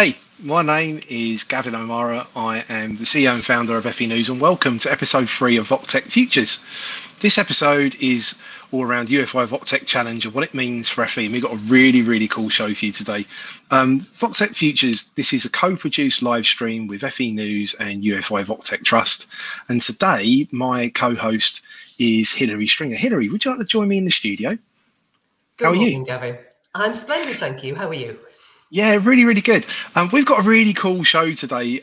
Hey, my name is Gavin O'Mara. I am the CEO and founder of FE News, and welcome to episode 3 of VocTech Futures. This episode is all around UFI VocTech Challenge and what it means for FE. And we've got a really cool show for you today. VocTech Futures, this is a co-produced live stream with FE News and UFI VocTech Trust. And today, my co-host is Hilary Stringer. Hilary, would you like to join me in the studio? Good morning, Gavin. I'm splendid, thank you. How are you? Yeah, really good. We've got a really cool show today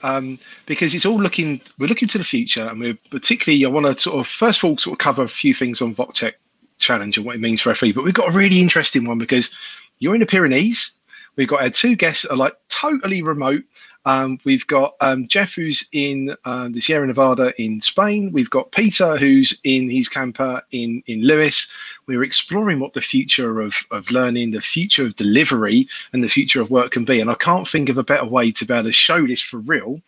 because we're looking to the future, and I want to first of all cover a few things on VocTech Challenge and what it means for FE. But we've got a really interesting one because you're in the Pyrenees. We've got our two guests are like totally remote. We've got Jeff, who's in the Sierra Nevada in Spain. We've got Peter, who's in his camper in Lewis. We're exploring what the future of learning, the future of delivery, and the future of work can be. And I can't think of a better way to be able to show this for real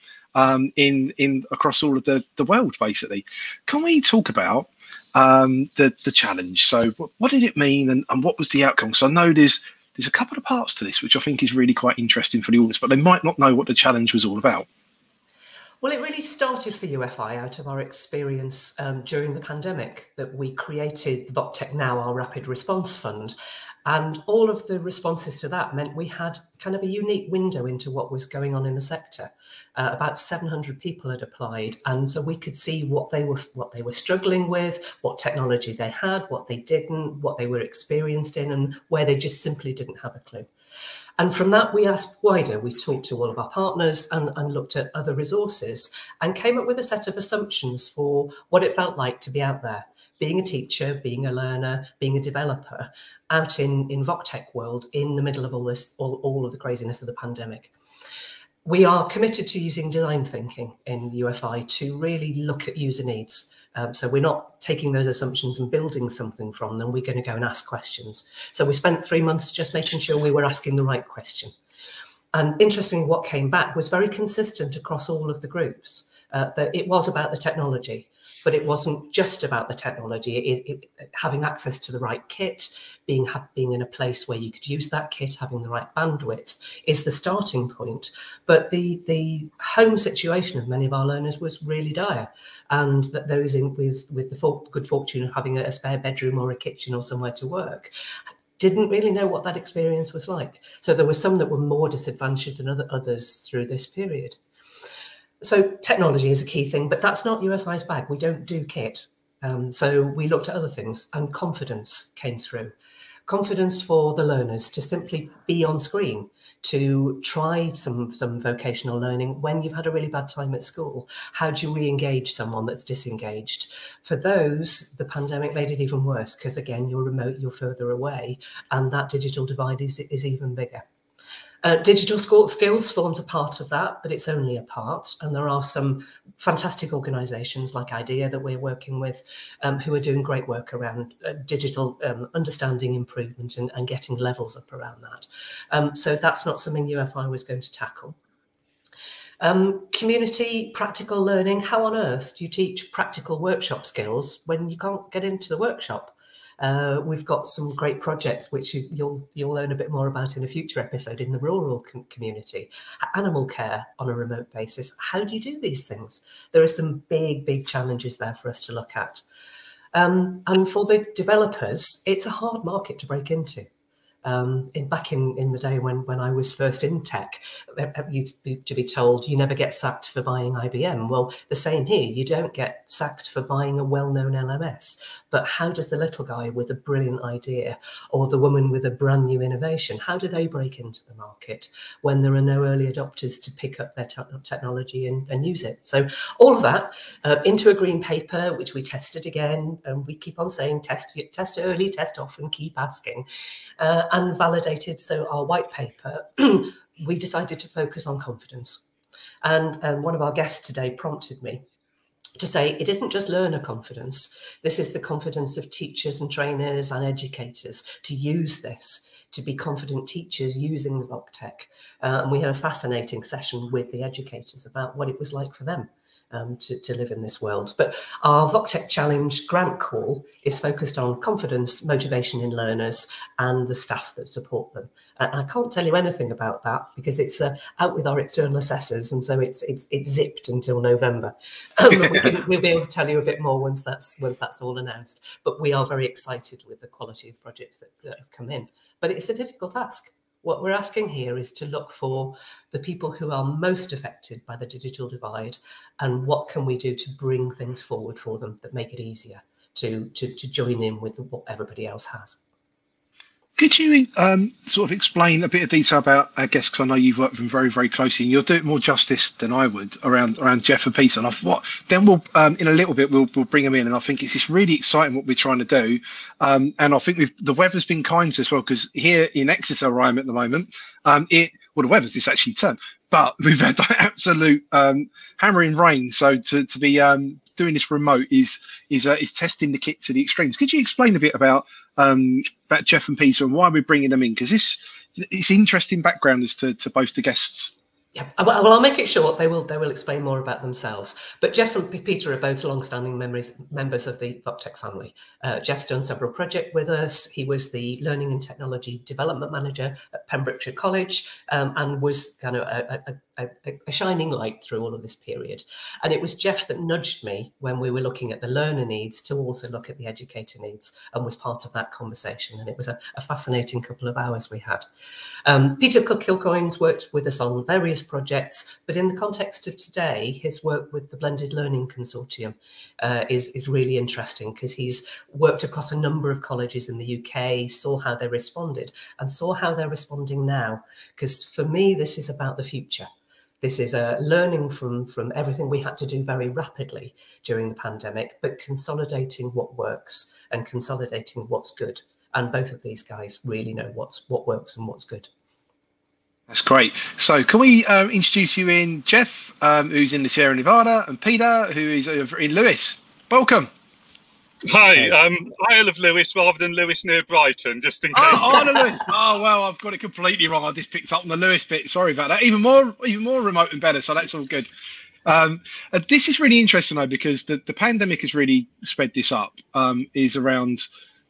in across all of the world, basically. Can we talk about the challenge? So what did it mean and what was the outcome? So I know there's a couple of parts to this, which I think is really quite interesting for the audience, but they might not know what the challenge was all about. Well, it really started for UFI out of our experience during the pandemic, that we created VocTech Now, our Rapid Response Fund. And all of the responses to that meant we had kind of a unique window into what was going on in the sector. About 700 people had applied, and so we could see what they were struggling with, what technology they had, what they didn't, what they were experienced in, and where they just simply didn't have a clue. And from that, we asked wider. We talked to all of our partners and looked at other resources and came up with a set of assumptions for what it felt like to be out there, being a teacher, being a learner, being a developer, out in VocTech world in the middle of all of the craziness of the pandemic. We are committed to using design thinking in UFI to really look at user needs. So we're not taking those assumptions and building something from them. We're going to go and ask questions. So we spent 3 months just making sure we were asking the right question. And interestingly, what came back was very consistent across all of the groups, that it was about the technology, but it wasn't just about the technology. Having access to the right kit, being in a place where you could use that kit, having the right bandwidth is the starting point. But the home situation of many of our learners was really dire, and that those with the good fortune of having a spare bedroom or a kitchen or somewhere to work didn't really know what that experience was like. So there were some that were more disadvantaged than others through this period. So technology is a key thing, but that's not UFI's bag. We don't do kit. So we looked at other things, and confidence came through. Confidence for the learners to simply be on screen, to try some vocational learning when you've had a really bad time at school. How do you re-engage someone that's disengaged? For those, the pandemic made it even worse because, again, you're remote, you're further away, and that digital divide is even bigger. Digital skills forms a part of that, but it's only a part. And there are some fantastic organisations like IDEA that we're working with who are doing great work around digital understanding improvement and getting levels up around that. So that's not something UFI was going to tackle. Community practical learning. How on earth do you teach practical workshop skills when you can't get into the workshop? We've got some great projects which you'll learn a bit more about in a future episode in the rural community. Animal care on a remote basis. How do you do these things? There are some big challenges there for us to look at. And for the developers, it's a hard market to break into. Back in the day when I was first in tech, to be told you never get sacked for buying IBM. Well, the same here. You don't get sacked for buying a well-known LMS. But how does the little guy with a brilliant idea or the woman with a brand new innovation, how do they break into the market when there are no early adopters to pick up their technology and use it? So all of that into a green paper, which we tested again, and we keep on saying test early, test often, keep asking, and validated. So our white paper, we decided to focus on confidence. And one of our guests today prompted me to say it isn't just learner confidence. This is the confidence of teachers and trainers and educators to use this, to be confident teachers using the VocTech. And we had a fascinating session with the educators about what it was like for them to live in this world. But our VocTech Challenge grant call is focused on confidence, motivation in learners and the staff that support them. And I can't tell you anything about that because it's out with our external assessors, and so it's zipped until November. We'll be able to tell you a bit more once that's all announced. But we are very excited with the quality of projects that have come in. But it's a difficult ask. What we're asking here is to look for the people who are most affected by the digital divide, and what can we do to bring things forward for them that make it easier to join in with what everybody else has. Could you sort of explain a bit of detail about, I guess, because I know you've worked with them very, very closely, and you'll do it more justice than I would around Jeff and Peter. And then we'll in a little bit we'll bring them in, and I think it's just really exciting what we're trying to do. And I think the weather's been kind to us as well, because here in Exeter, where I'm at the moment, the weather's just actually turned, but we've had that absolute hammering rain. So to be doing this remote is testing the kit to the extremes. Could you explain a bit about Jeff and Peter and why we're bringing them in? Because it's interesting background as to both the guests. Yeah, well, I'll make it short. They will explain more about themselves. But Jeff and Peter are both long-standing members of the VocTech family. Jeff's done several projects with us. He was the Learning and Technology Development Manager at Pembrokeshire College, and was kind of a shining light through all of this period. And it was Jeff that nudged me when we were looking at the learner needs to also look at the educator needs, and was part of that conversation. And it was a fascinating couple of hours we had. Peter Kilcoyne's worked with us on various projects, but in the context of today, his work with the Blended Learning Consortium is really interesting, because he's worked across a number of colleges in the UK, saw how they responded, and saw how they're responding now. Because for me, this is about the future. This is learning from everything we had to do very rapidly during the pandemic, but consolidating what works and consolidating what's good. And both of these guys really know what works and what's good. That's great. So can we introduce you in Jeff, who's in the Sierra Nevada, and Peter, who is in Lewis. Welcome. Hi, Isle of Lewis rather than Lewis near Brighton, just in case. Oh, the Lewis. Oh, well, I've got it completely wrong. I just picked up on the Lewis bit. Sorry about that. Even more remote and better. So that's all good. This is really interesting though, because the pandemic has really sped this up. Is around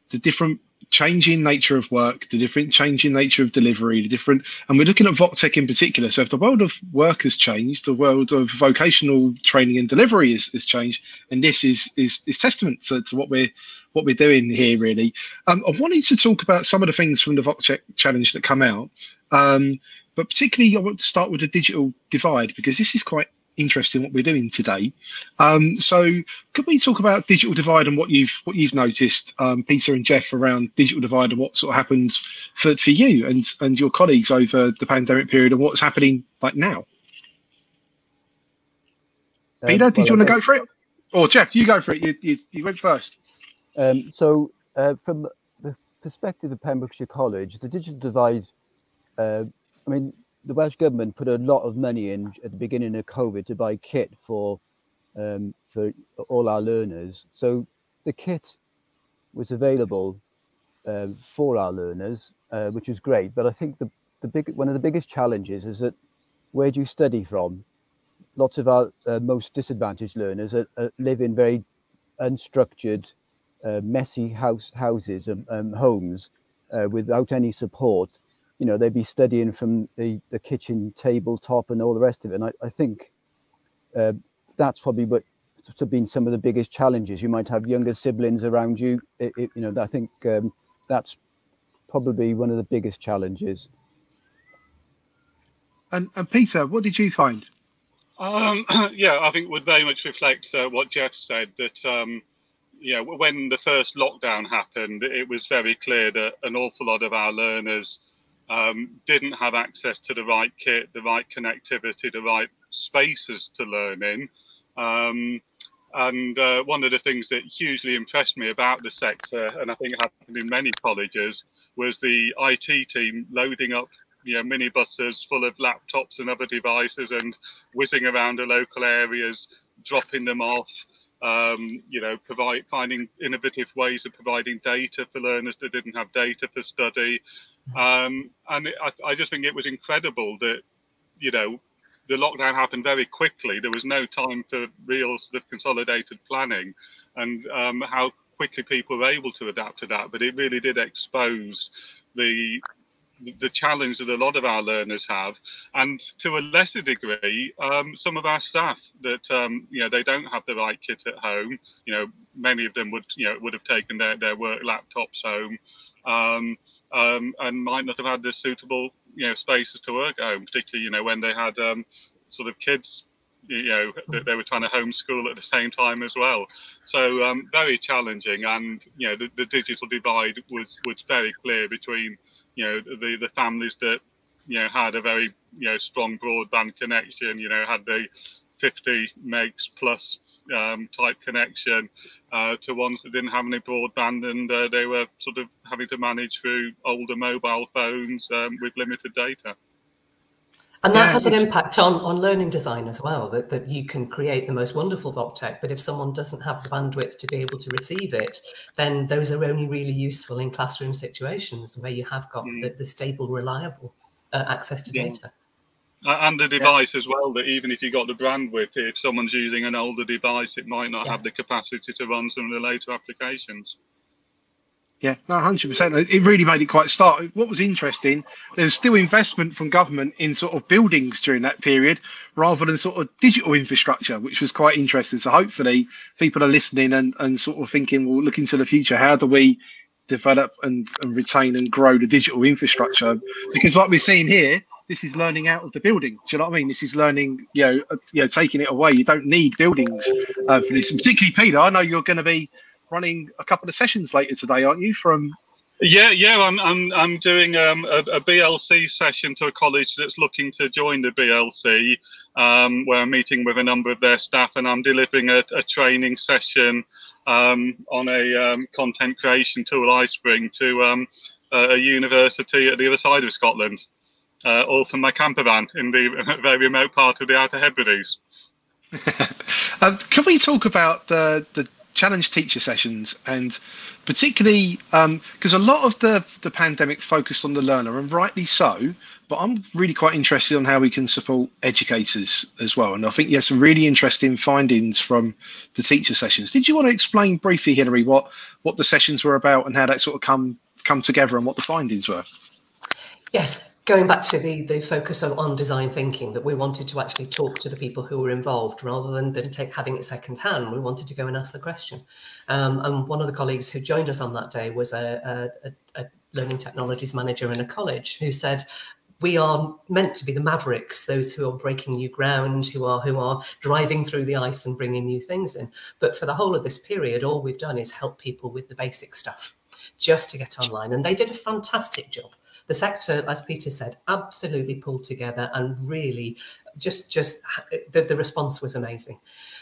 the different changing nature of work, the different changing nature of delivery, and we're looking at VocTech in particular. So if the world of work has changed, the world of vocational training and delivery has changed, and this is testament to what we're doing here, really. I wanted to talk about some of the things from the VocTech Challenge that come out, but particularly I want to start with the digital divide, because this is quite interesting what we're doing today. So could we talk about digital divide and what you've noticed, Peter and Jeff, around digital divide, and what sort of happens for you and your colleagues over the pandemic period, and what's happening like now? Peter, did you want to go for it? Or Jeff, you go for it. You went first. So from the perspective of Pembrokeshire College, the digital divide, I mean, the Welsh Government put a lot of money in at the beginning of COVID to buy kit for all our learners. So the kit was available for our learners, which was great. But I think one of the biggest challenges is that, where do you study from? Lots of our most disadvantaged learners live in very unstructured, messy houses and homes without any support. You know, they'd be studying from the kitchen tabletop and all the rest of it. And I think that's probably what have been some of the biggest challenges. You might have younger siblings around you. You know, I think that's probably one of the biggest challenges. And Peter, what did you find? Yeah, I think it would very much reflect what Jeff said, that yeah, when the first lockdown happened, it was very clear that an awful lot of our learners didn't have access to the right kit, the right connectivity, the right spaces to learn in. And one of the things that hugely impressed me about the sector, and I think it happened in many colleges, was the IT team loading up, you know, minibuses full of laptops and other devices and whizzing around the local areas, dropping them off. You know, finding innovative ways of providing data for learners that didn't have data for study. And I just think it was incredible that, you know, the lockdown happened very quickly. There was no time for real sort of consolidated planning, and how quickly people were able to adapt to that. But it really did expose the challenge that a lot of our learners have, and to a lesser degree, some of our staff that they don't have the right kit at home. Many of them would have taken their work laptops home, and might not have had the suitable spaces to work at home, particularly when they had sort of kids that they were trying to homeschool at the same time as well. So very challenging, and the digital divide was very clear between the families that had a very strong broadband connection, had the 50 megs plus type connection, to ones that didn't have any broadband, and they were sort of having to manage through older mobile phones with limited data. And that has an impact on learning design as well, that you can create the most wonderful VocTech, but if someone doesn't have the bandwidth to be able to receive it, then those are only really useful in classroom situations where you have got the stable, reliable access to data. And the device as well, that even if you got the bandwidth, if someone's using an older device, it might not have the capacity to run some of the later applications. Yeah, no, 100%. It really made it quite start. What was interesting, there's still investment from government in sort of buildings during that period, rather than sort of digital infrastructure, which was quite interesting. So hopefully people are listening and sort of thinking, well, look into the future. How do we develop and retain and grow the digital infrastructure? Because like we're seeing here, this is learning out of the building. Do you know what I mean? This is learning, taking it away. You don't need buildings for this. And particularly, Peter, I know you're going to be running a couple of sessions later today, aren't you? I'm doing a BLC session to a college that's looking to join the BLC, where I'm meeting with a number of their staff, and I'm delivering a training session on a content creation tool I Spring to a university at the other side of Scotland, all from my camper van in the very remote part of the Outer Hebrides. Can we talk about the challenge teacher sessions, and particularly because a lot of the pandemic focused on the learner, and rightly so, but I'm really quite interested on how we can support educators as well. And I think you had some really interesting findings from the teacher sessions. Did you want to explain briefly, Hilary, what the sessions were about and how that sort of come together and what the findings were? Yes. Going back to the focus on design thinking, that we wanted to actually talk to the people who were involved rather than having it second hand. We wanted to go and ask the question. And one of the colleagues who joined us on that day was a learning technologies manager in a college who said, we are meant to be the mavericks, those who are breaking new ground, who are driving through the ice and bringing new things in. But for the whole of this period, all we've done is help people with the basic stuff just to get online. And they did a fantastic job. The sector, as Peter said, absolutely pulled together, and really just the response was amazing.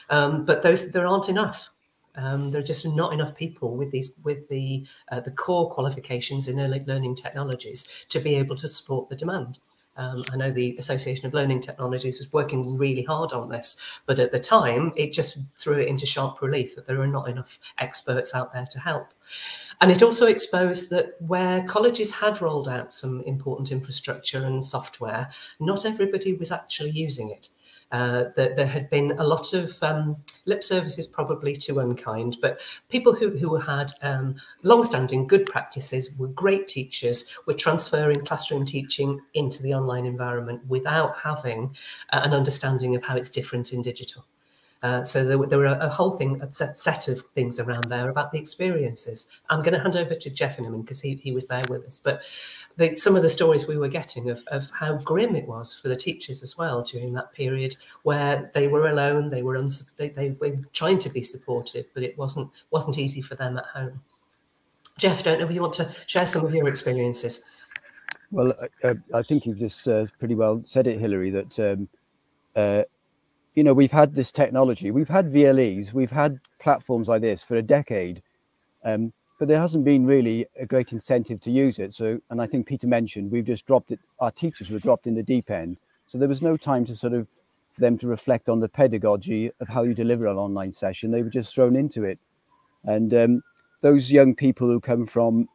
But there aren't enough. There are just not enough people with the core qualifications in early learning technologies to be able to support the demand. I know the Association of Learning Technologies was working really hard on this, but at the time, it just threw it into sharp relief that there are not enough experts out there to help. And it also exposed that where colleges had rolled out some important infrastructure and software, not everybody was actually using it. That there had been a lot of lip services, probably too unkind, but people who had long-standing good practices, were great teachers, were transferring classroom teaching into the online environment without having an understanding of how it's different in digital. So there were a whole set of things around there about the experiences. I'm going to hand over to Jeff in a minute because he was there with us. But some of the stories we were getting of how grim it was for the teachers as well during that period, where they were alone, they were trying to be supported, but it wasn't easy for them at home. Jeff, don't know if you want to share some of your experiences. Well, I think you've just pretty well said it, Hilary, that we've had this technology, we've had VLEs, we've had platforms like this for a decade, but there hasn't been really a great incentive to use it. So, and I think Peter mentioned, we've just dropped it, our teachers were dropped in the deep end. So there was no time to for them to reflect on the pedagogy of how you deliver an online session. They were just thrown into it. And those young people who come from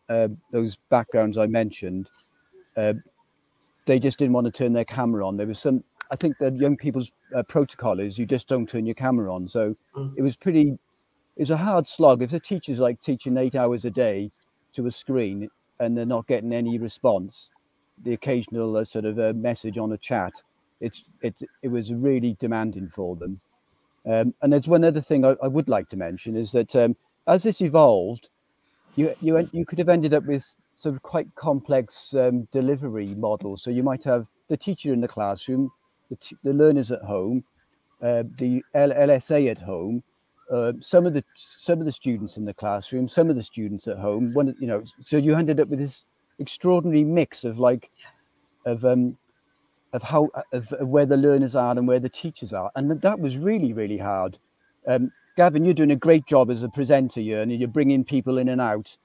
those backgrounds I mentioned, they just didn't want to turn their camera on. There was I think that young people's protocol is you just don't turn your camera on. So it's a hard slog. If the teacher's like teaching 8 hours a day to a screen and they're not getting any response, the occasional sort of a message on a chat, it was really demanding for them. And there's one other thing I would like to mention is that as this evolved, you could have ended up with sort of quite complex delivery models. So you might have the teacher in the classroom, the learners at home, the LSA at home, some of the students in the classroom, some of the students at home. So you ended up with this extraordinary mix of where the learners are and where the teachers are, and that was really, really hard. Gavin, you're doing a great job as a presenter here, and you're bringing people in and out.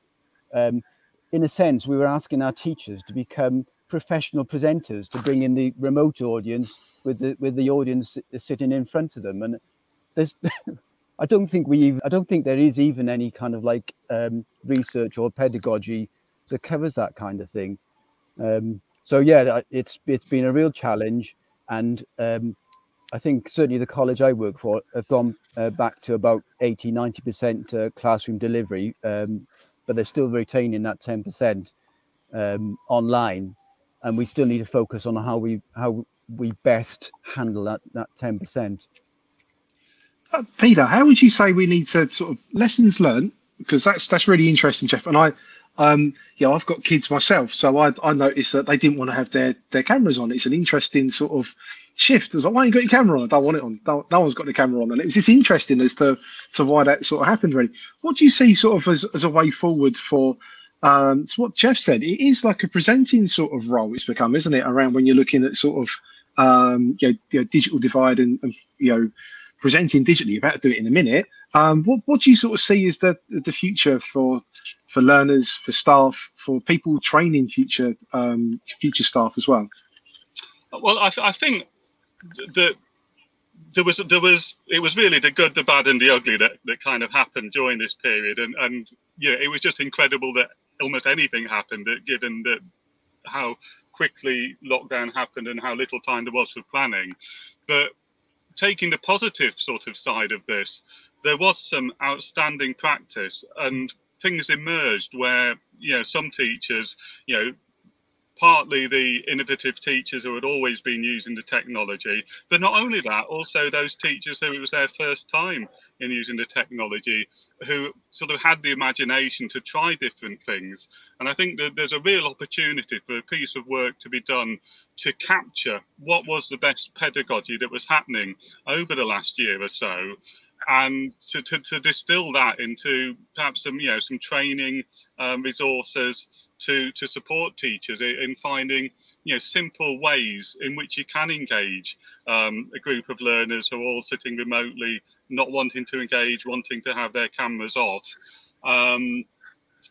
In a sense, we were asking our teachers to become professional presenters, to bring in the remote audience with the audience sitting in front of them. And there's, I don't think there is even any kind of like research or pedagogy that covers that kind of thing. So yeah, it's been a real challenge, and I think certainly the college I work for have gone back to about 80-90% classroom delivery, but they're still retaining that 10% online, and we still need to focus on how we best handle that 10%. Peter, how would you say we need to sort of lessons learned? Because that's really interesting, Jeff. And I've got kids myself, so I noticed that they didn't want to have their cameras on. It's an interesting sort of shift. I was like, why you got your camera on? I don't want it on. No one's got the camera on. And it was just interesting as to why that sort of happened, really. What do you see sort of as a way forward for it's what Jeff said? It is like a presenting sort of role it's become, isn't it? Around when you're looking at sort of digital divide and presenting digitally. You're about to do it in a minute. What do you sort of see as the future for learners, for staff, for people training future staff as well? Well, I think that it was really the good, the bad, and the ugly that kind of happened during this period, and it was just incredible that almost anything happened, given that how quickly lockdown happened and how little time there was for planning. But taking the positive sort of side of this, there was some outstanding practice, and things emerged where some teachers, partly the innovative teachers who had always been using the technology, but not only that, also those teachers who it was their first time in using the technology, who sort of had the imagination to try different things. And I think that there's a real opportunity for a piece of work to be done to capture what was the best pedagogy that was happening over the last year or so, and to distill that into perhaps some training resources to support teachers in finding simple ways in which you can engage a group of learners who are all sitting remotely, not wanting to engage, wanting to have their cameras off.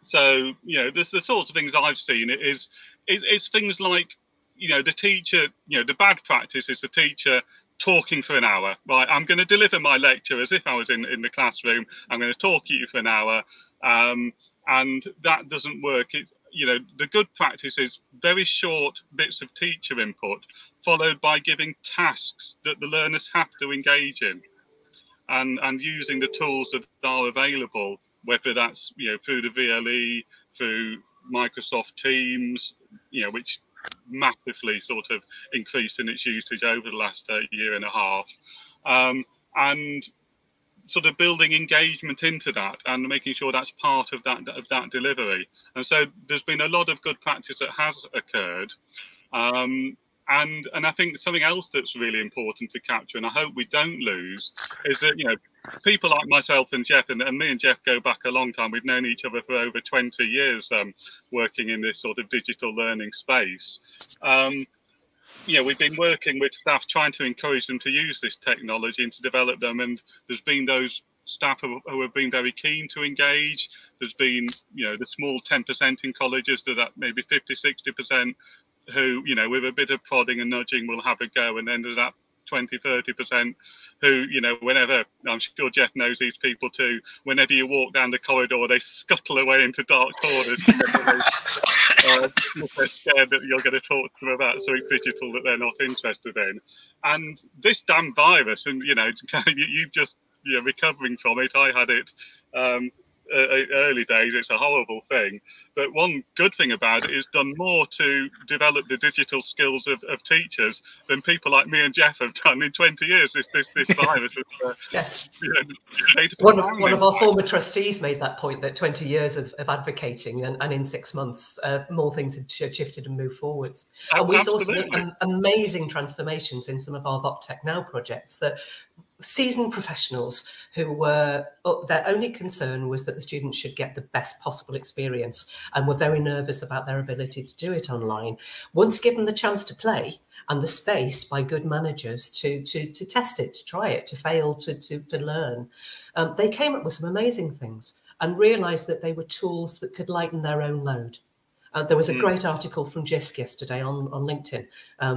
So there's the sorts of things I've seen. It's things like the teacher, the bad practice is the teacher talking for an hour, right? I'm going to deliver my lecture as if I was in the classroom. I'm going to talk at you for an hour, and that doesn't work. The good practice is very short bits of teacher input, followed by giving tasks that the learners have to engage in, and using the tools that are available, whether that's through the VLE, through Microsoft Teams, which massively sort of increased in its usage over the last year and a half, and sort of building engagement into that and making sure that's part of that delivery. And so there's been a lot of good practice that has occurred, and I think something else that's really important to capture, and I hope we don't lose, is that people like myself and Jeff, and me and Jeff go back a long time. We've known each other for over 20 years, working in this sort of digital learning space. We've been working with staff trying to encourage them to use this technology and to develop them. And there's been those staff who have been very keen to engage. There's been, the small 10% in colleges that maybe 50, 60% who, with a bit of prodding and nudging will have a go. And then there's that 20, 30% who, whenever, I'm sure Jeff knows these people too, whenever you walk down the corridor, they scuttle away into dark corners. if they're scared that you're going to talk to them about something digital that they're not interested in. And this damn virus, and you just recovering from it. I had it early days. It's a horrible thing, but one good thing about it is done more to develop the digital skills of teachers than people like me and Jeff have done in 20 years. This virus yes. One of our former trustees made that point, that 20 years of advocating and in 6 months more things had shifted and moved forwards. And we saw some amazing transformations in some of our VocTech Now projects, that seasoned professionals who were, their only concern was that the students should get the best possible experience, and were very nervous about their ability to do it online. Once given the chance to play and the space by good managers to test it, to try it, to fail, to learn, they came up with some amazing things and realised that they were tools that could lighten their own load. There was a great article from JISC yesterday on LinkedIn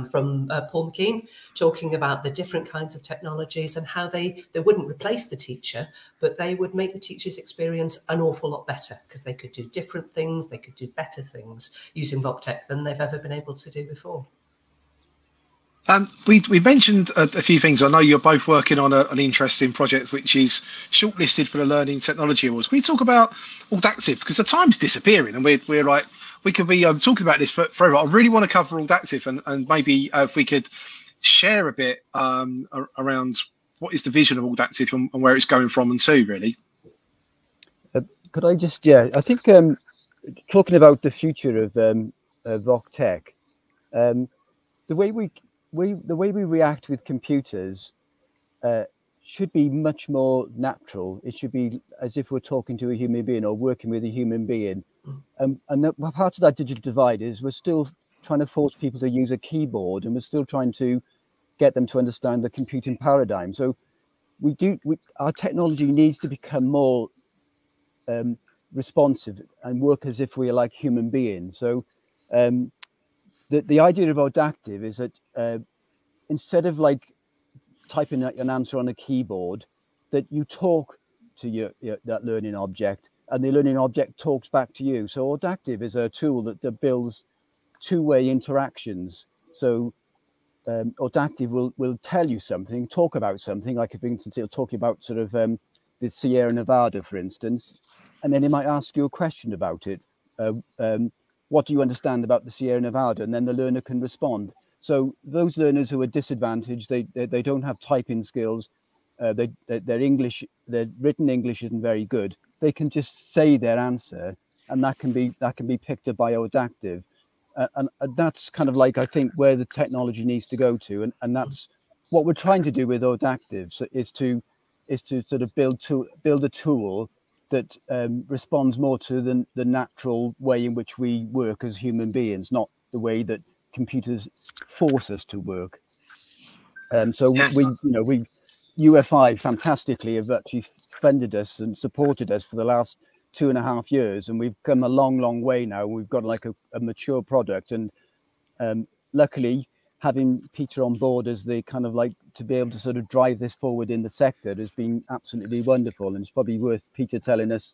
from Paul McKean, talking about the different kinds of technologies and how they wouldn't replace the teacher, but they would make the teacher's experience an awful lot better, because they could do different things, they could do better things using VocTech than they've ever been able to do before. We mentioned a few things. I know you're both working on an interesting project which is shortlisted for the Learning Technology Awards. Can we talk about Audactive? Because the time's disappearing, and we're like, we could be talking about this forever. I really want to cover Audactive, and maybe if we could share a bit around what is the vision of Audactive and where it's going from and to, really. Could I just, I think talking about the future of VocTech, the way we react with computers should be much more natural. It should be as if we're talking to a human being or working with a human being. And part of that digital divide is we're still trying to force people to use a keyboard, and we're still trying to get them to understand the computing paradigm. So our technology needs to become more responsive and work as if we are like human beings. So the idea of Audactive is that instead of like typing an answer on a keyboard, that you talk to that learning object, and the learning object talks back to you. So Audactive is a tool that builds two-way interactions. So Audactive will tell you something, talk about something, like for instance, it'll talk about sort of the Sierra Nevada, for instance, and then it might ask you a question about it. What do you understand about the Sierra Nevada? And then the learner can respond. So those learners who are disadvantaged, they don't have typing skills, their written English isn't very good. They can just say their answer, and that can be picked up by Audactive, and that's kind of like, I think, where the technology needs to go to, and that's what we're trying to do with Audactive. So is to sort of build a tool that responds more to the natural way in which we work as human beings, not the way that computers force us to work. So we UFI fantastically have actually funded us and supported us for the last 2.5 years, and we've come a long way now. We've got like a mature product, and luckily having Peter on board as the kind of like to be able to sort of drive this forward in the sector has been absolutely wonderful. And it's probably worth Peter telling us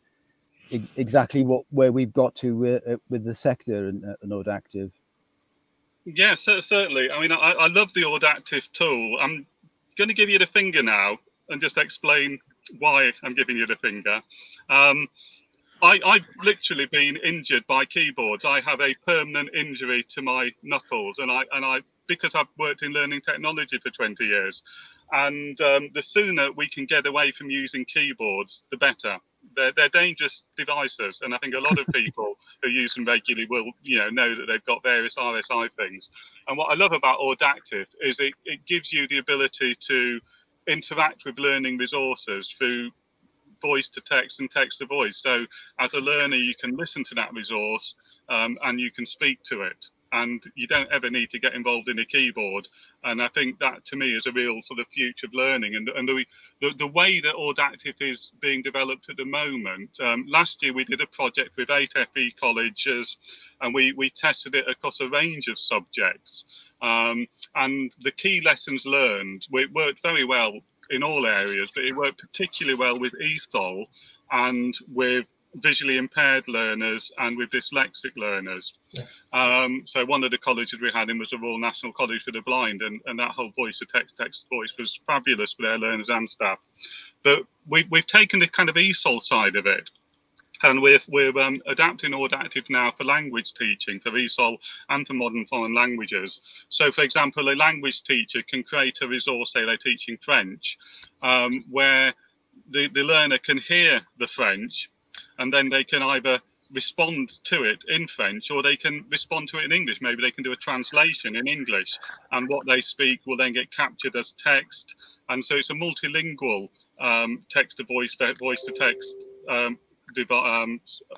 exactly where we've got to with the sector and Audactive. Yeah, certainly. I mean, I love the Audactive tool. I'm going to give you the finger now and just explain why I'm giving you the finger. I've literally been injured by keyboards. I have a permanent injury to my knuckles, and I because I've worked in learning technology for 20 years. And the sooner we can get away from using keyboards, the better. They're dangerous devices, and I think a lot of people who use them regularly will, know that they've got various RSI things. And what I love about Audactive is it gives you the ability to interact with learning resources through voice to text and text to voice. So as a learner, you can listen to that resource and you can speak to it. And you don't ever need to get involved in a keyboard. And I think that, to me, is a real sort of future of learning. And the way that Audactive is being developed at the moment, last year we did a project with 8 FE colleges, and we tested it across a range of subjects. And the key lessons learned, it worked very well in all areas, but it worked particularly well with ESOL and with visually impaired learners and with dyslexic learners. Yeah. So one of the colleges we had in was the Royal National College for the Blind, and that whole voice to text to voice was fabulous for their learners and staff. But we've taken the kind of ESOL side of it, and we're adapting Audactive now for language teaching, for ESOL and for modern foreign languages. So, for example, a language teacher can create a resource, say they're teaching French, where the learner can hear the French, and then they can either respond to it in French, or they can respond to it in English. Maybe they can do a translation in English, and what they speak will then get captured as text. And so it's a multilingual text to voice to text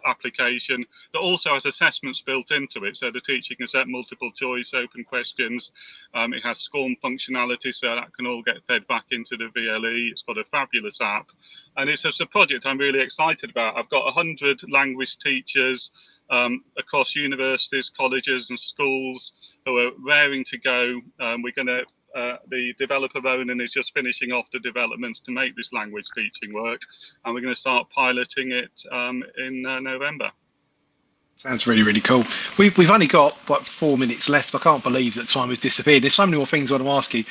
application that also has assessments built into it, so the teacher can set multiple choice open questions. It has SCORM functionality, so that can all get fed back into the VLE. It's got a fabulous app, and it's a project I'm really excited about. I've got 100 language teachers across universities, colleges and schools who are raring to go. We're going to the developer Ronan is just finishing off the developments to make this language teaching work, and we're going to start piloting it in November. Sounds really, really cool. We've only got like 4 minutes left. I can't believe that time has disappeared. There's so many more things I want to ask you.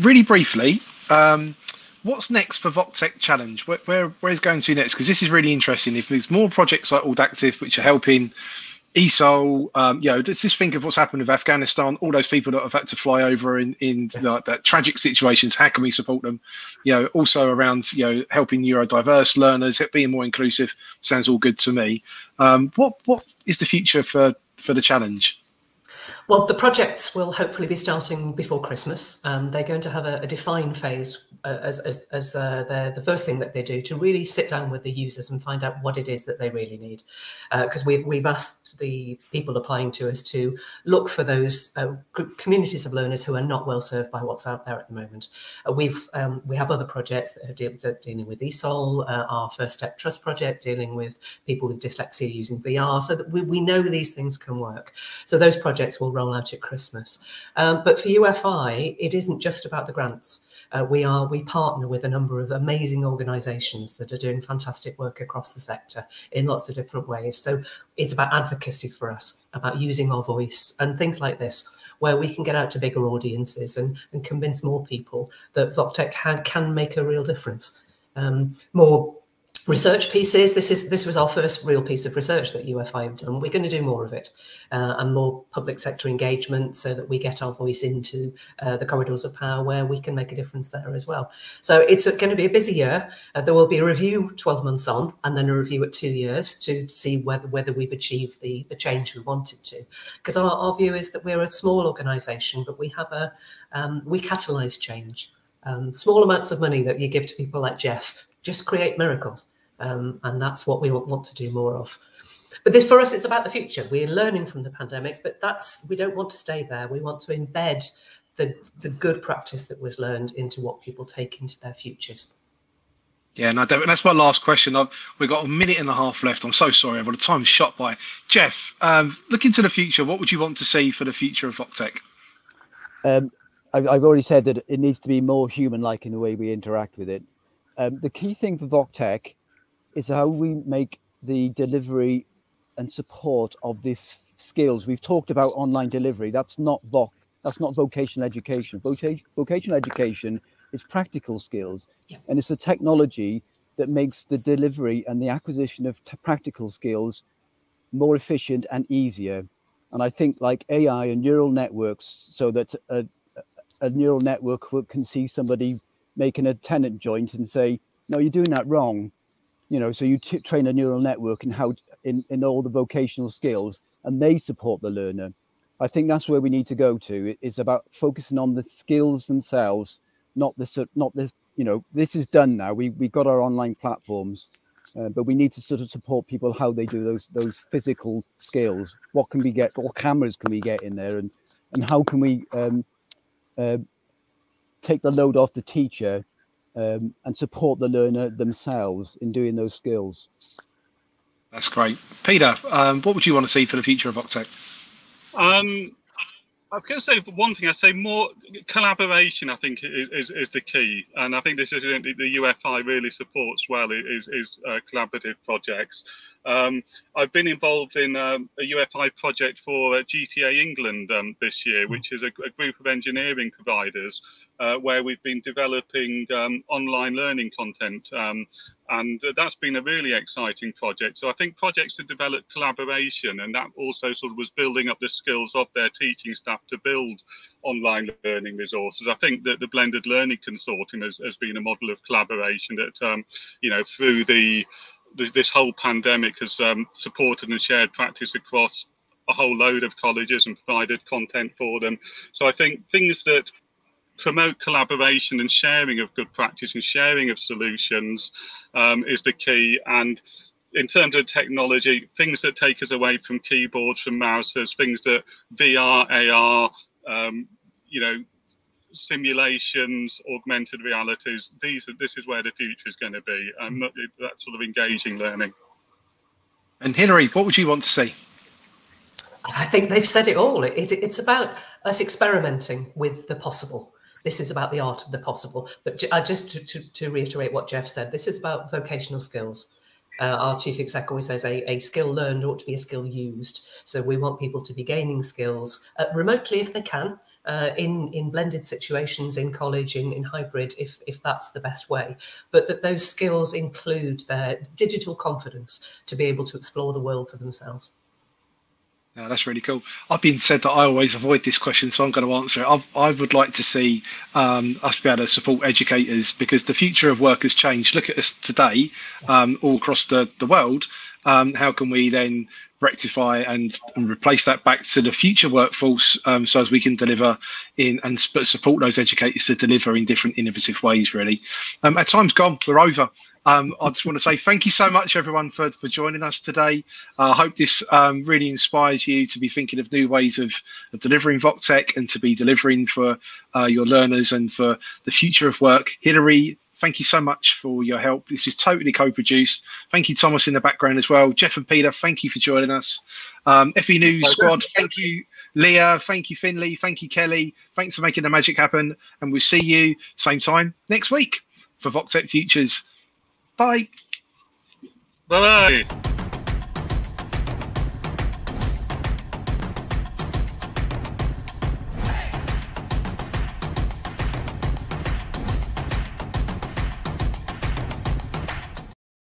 Really briefly, what's next for VocTech Challenge? Where is going to next? Because this is really interesting. If there's more projects like Audactive which are helping ESOL, let's just think of what's happened with Afghanistan, all those people that have had to fly over in like that tragic situations. How can we support them? Also around, helping neurodiverse learners, being more inclusive. Sounds all good to me. What is the future for the challenge? Well, the projects will hopefully be starting before Christmas. They're going to have a define phase as the first thing that they do, to really sit down with the users and find out what it is that they really need. Because we've asked the people applying to us to look for those communities of learners who are not well served by what's out there at the moment. We have other projects that are dealing with ESOL, our First Step Trust project dealing with people with dyslexia using VR, so that we know these things can work. So those projects will roll out at Christmas. But for UFI, it isn't just about the grants. We partner with a number of amazing organisations that are doing fantastic work across the sector in lots of different ways. So it's about advocacy for us, about using our voice and things like this, where we can get out to bigger audiences and convince more people that VocTech can make a real difference. More research pieces. This was our first real piece of research that UFI have done. We're going to do more of it, and more public sector engagement, so that we get our voice into the corridors of power where we can make a difference there as well. So it's going to be a busy year. There will be a review 12 months on, and then a review at 2 years to see whether we've achieved the change we wanted to. Because our view is that we're a small organisation, but we have we catalyse change. Small amounts of money that you give to people like Jeff just create miracles. And that's what we want to do more of. But this, for us, it's about the future. We're learning from the pandemic, but we don't want to stay there. We want to embed the good practice that was learned into what people take into their futures. Yeah, no, that's my last question. We've got a minute and a half left. I'm so sorry, everyone. The time's shot by. Jeff, looking to the future, what would you want to see for the future of VocTech? I've already said that it needs to be more human-like in the way we interact with it. The key thing for VocTech is how we make the delivery and support of these skills. We've talked about online delivery. That's not vocational education. Vocational education is practical skills, and it's the technology that makes the delivery and the acquisition of practical skills more efficient and easier. And I think like AI and neural networks, so that a neural network can see somebody making a tenant joint and say, no, you're doing that wrong. So you train a neural network in how in all the vocational skills, and they support the learner. I think that's where we need to go to. It's about focusing on the skills themselves, not this. This is done now. We've got our online platforms, but we need to sort of support people how they do those physical skills. What can we get? What cameras can we get in there, and how can we take the load off the teacher? And support the learner themselves in doing those skills. That's great. Peter, what would you want to see for the future of VocTech? I was going to say one thing. I say more collaboration. I think is the key, and I think this is the UFI really supports well. Is collaborative projects. I've been involved in a UFI project for GTA England this year, which is a group of engineering providers where we've been developing online learning content. And that's been a really exciting project. So I think projects to develop collaboration, and that also sort of was building up the skills of their teaching staff to build online learning resources. I think that the Blended Learning Consortium has been a model of collaboration that, you know, through this whole pandemic has supported and shared practice across a whole load of colleges and provided content for them. So I think things that promote collaboration and sharing of good practice and sharing of solutions is the key. And in terms of technology, things that take us away from keyboards, from mouses, things that VR, AR, you know, simulations, augmented realities, this is where the future is going to be, and that sort of engaging learning. And Hilary, what would you want to see? I think they've said it all. It's about us experimenting with the possible. This is about the art of the possible. But just to reiterate what Jeff said, this is about vocational skills. Our chief exec always says a skill learned ought to be a skill used. So we want people to be gaining skills remotely if they can, in blended situations, in college, in hybrid, if that's the best way. But that those skills include their digital confidence to be able to explore the world for themselves. No, that's really cool. I've been said that I always avoid this question, so I'm going to answer it. I would like to see us be able to support educators, because the future of work has changed. Look at us today, all across the world. How can we then rectify and replace that back to the future workforce, so as we can deliver in and support those educators to deliver in different innovative ways, really. Our time's gone. We're over. I just want to say thank you so much, everyone, for joining us today. I hope this really inspires you to be thinking of new ways of delivering VocTech and to be delivering for your learners and for the future of work. Hilary, thank you so much for your help. This is totally co-produced. Thank you, Thomas, in the background as well. Jeff and Peter, thank you for joining us. FE News Squad, thank you. Leah, thank you. Finley, thank you. Kelly, thanks for making the magic happen. And we'll see you same time next week for VocTech Futures. Bye. Bye-bye.